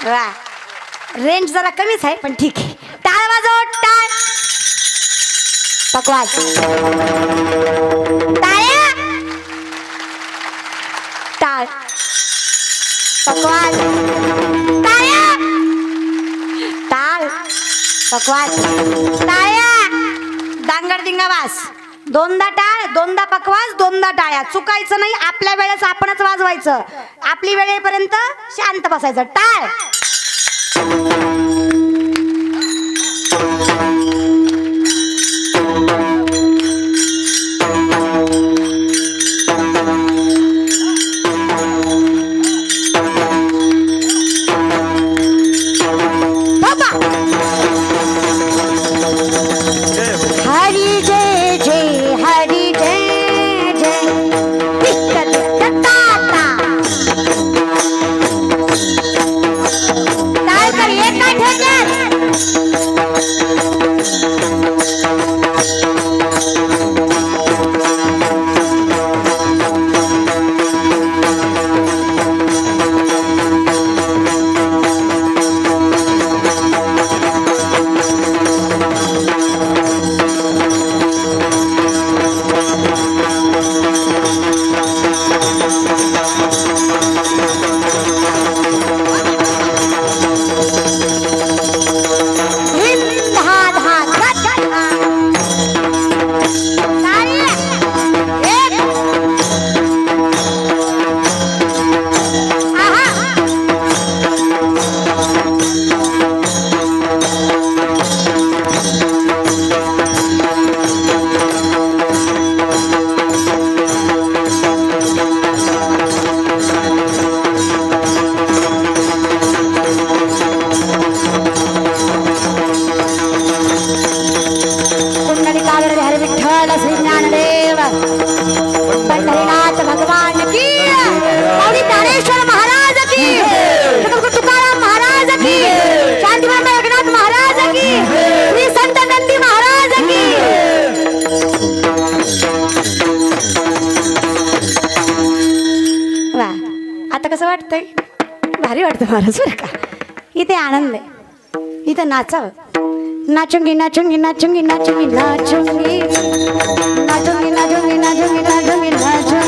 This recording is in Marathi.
वा रेंज जरा कमीच आहे पण ठीक आहे. टाळ वाजव टाळ. पकवाज टाळ्या टाळ पकवाज टाळ्या टाळ पकवाज टाळ्या. डांगर दिंगावास. दोनदा टाळ दोनदा पकवास दोनदा टाळ्या. चुकायचं नाही. आपल्या वेळेस आपणच वाजवायचं. आपली वेळेपर्यंत शांत बसायचं. टाळ. हरी जय जय हरी जय जय विठ्ठल दत्ता. काय कर एका ठेक्यात पंढरीनाथ भगवान की. माऊली ज्ञानेश्वर महाराज की. तुकाराम महाराज की. शांतीराम एकनाथ महाराज की. श्री संत नंदी महाराज की. वा आता कसं वाटतंय? भारी वाटतं महाराज बरं का. इथे आनंद आहे. इथं नाचावं. नाचूंगी नाचूंगी नाचूंगी नाचूंगी नाचूंगी नाचूंगी नाचूंगी नाचूंगी नाचूंगी नाचूंगी